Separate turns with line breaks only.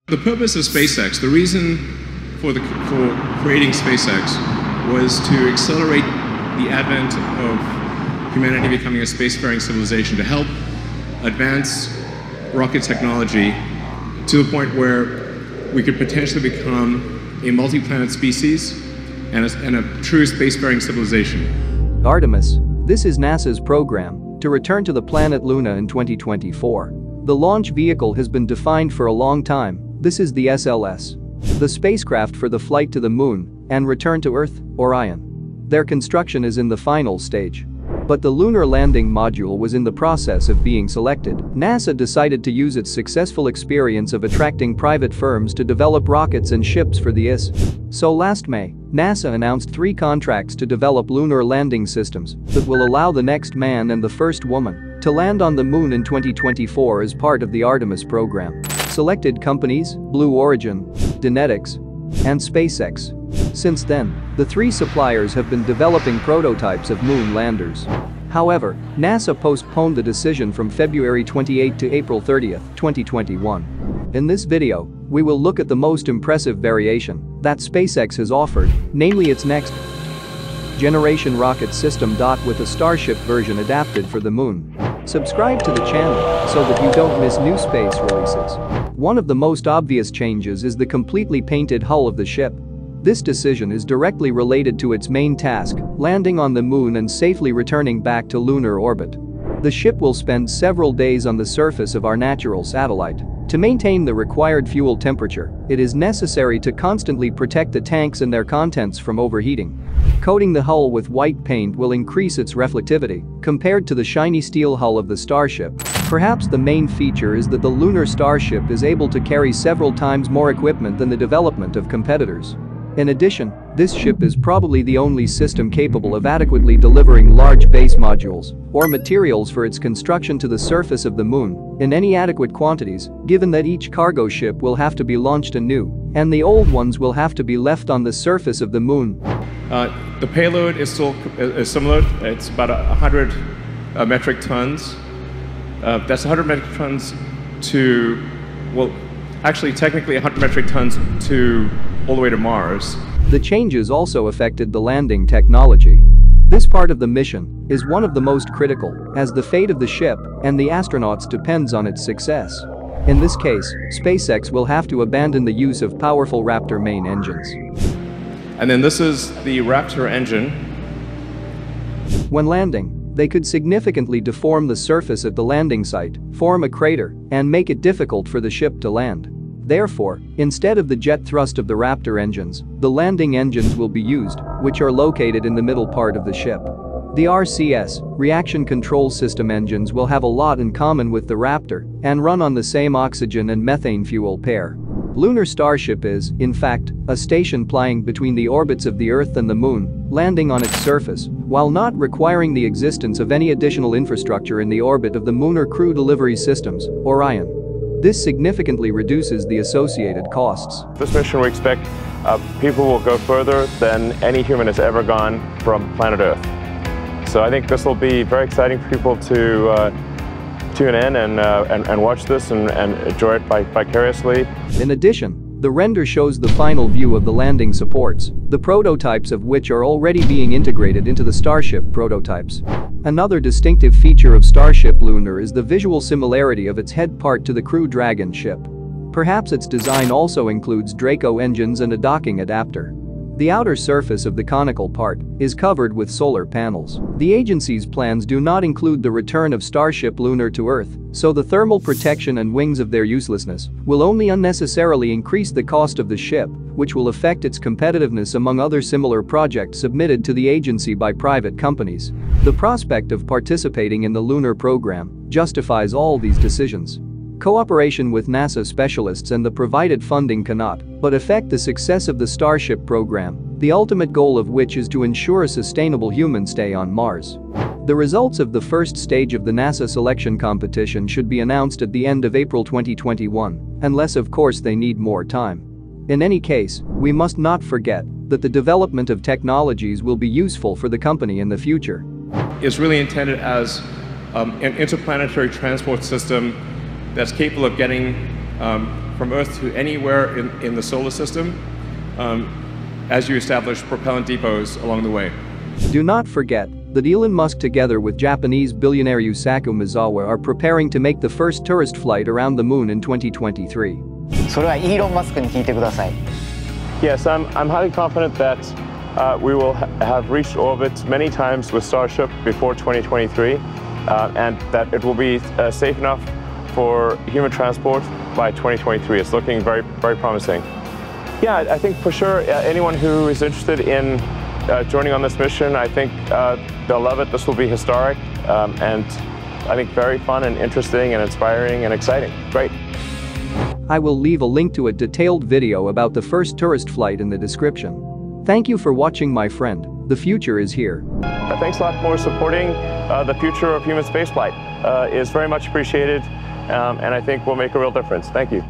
The purpose of SpaceX, the reason for creating SpaceX, was to accelerate the advent of humanity becoming a spacefaring civilization, to help advance rocket technology to the point where we could potentially become a multi-planet species and a true spacefaring civilization.
Artemis. This is NASA's program to return to the planet Luna in 2024. The launch vehicle has been defined for a long time. This is the SLS, the spacecraft for the flight to the moon and return to Earth, Orion. Their construction is in the final stage. But the lunar landing module was in the process of being selected. NASA decided to use its successful experience of attracting private firms to develop rockets and ships for the ISS. So last May, NASA announced 3 contracts to develop lunar landing systems that will allow the next man and the first woman to land on the moon in 2024 as part of the Artemis program. Selected companies: Blue Origin, Dynetics, and SpaceX. Since then, the 3 suppliers have been developing prototypes of moon landers. However, NASA postponed the decision from February 28 to April 30, 2021. In this video, we will look at the most impressive variation that SpaceX has offered, namely its next generation rocket system with a Starship version adapted for the moon. Subscribe to the channel so that you don't miss new space releases. One of the most obvious changes is the completely painted hull of the ship. This decision is directly related to its main task, landing on the moon and safely returning back to lunar orbit. The ship will spend several days on the surface of our natural satellite. To maintain the required fuel temperature, it is necessary to constantly protect the tanks and their contents from overheating. Coating the hull with white paint will increase its reflectivity compared to the shiny steel hull of the Starship. Perhaps the main feature is that the Lunar Starship is able to carry several times more equipment than the development of competitors. In addition, this ship is probably the only system capable of adequately delivering large base modules or materials for its construction to the surface of the moon in any adequate quantities, given that each cargo ship will have to be launched anew and the old ones will have to be left on the surface of the moon.
The payload is similar. It's about 100 metric tons. That's 100 metric tons to, well, actually technically 100 metric tons to all the way to Mars.
The changes also affected the landing technology. This part of the mission is one of the most critical, as the fate of the ship and the astronauts depends on its success. In this case, SpaceX will have to abandon the use of powerful Raptor main engines.
And then this is the Raptor engine.
When landing, they could significantly deform the surface at the landing site, form a crater, and make it difficult for the ship to land. Therefore, instead of the jet thrust of the Raptor engines, the landing engines will be used, which are located in the middle part of the ship. The RCS, reaction control system engines, will have a lot in common with the Raptor and run on the same oxygen and methane fuel pair. Lunar Starship is, in fact, a station plying between the orbits of the Earth and the Moon, landing on its surface, while not requiring the existence of any additional infrastructure in the orbit of the Lunar Crew Delivery Systems, Orion. This significantly reduces the associated costs.
This mission, we expect people will go further than any human has ever gone from planet Earth. So I think this will be very exciting for people to tune in and watch this and enjoy it vicariously.
In addition, the render shows the final view of the landing supports, the prototypes of which are already being integrated into the Starship prototypes. Another distinctive feature of Starship Lunar is the visual similarity of its head part to the Crew Dragon ship. Perhaps its design also includes Draco engines and a docking adapter. The outer surface of the conical part is covered with solar panels. The agency's plans do not include the return of Starship Lunar to Earth, so the thermal protection and wings of their uselessness will only unnecessarily increase the cost of the ship, which will affect its competitiveness among other similar projects submitted to the agency by private companies. The prospect of participating in the lunar program justifies all these decisions. Cooperation with NASA specialists and the provided funding cannot but affect the success of the Starship program, the ultimate goal of which is to ensure a sustainable human stay on Mars. The results of the first stage of the NASA selection competition should be announced at the end of April 2021, unless of course they need more time. In any case, we must not forget that the development of technologies will be useful for the company in the future.
It's really intended as an interplanetary transport system that's capable of getting from Earth to anywhere in the solar system as you establish propellant depots along the way.
Do not forget that Elon Musk together with Japanese billionaire Yusaku Misawa are preparing to make the first tourist flight around the moon in 2023.
それはイーロン・マスクに聞いてください。
Yes, I'm highly confident that we will have reached orbit many times with Starship before 2023, and that it will be safe enough for human transport by 2023. It's looking very, very promising. Yeah, I think for sure anyone who is interested in joining on this mission, I think they'll love it. This will be historic and I think very fun and interesting and inspiring and exciting. Great.
I will leave a link to a detailed video about the first tourist flight in the description. Thank you for watching, my friend. The future is here.
Thanks a lot for supporting the future of human spaceflight. It's very much appreciated and I think will make a real difference. Thank you.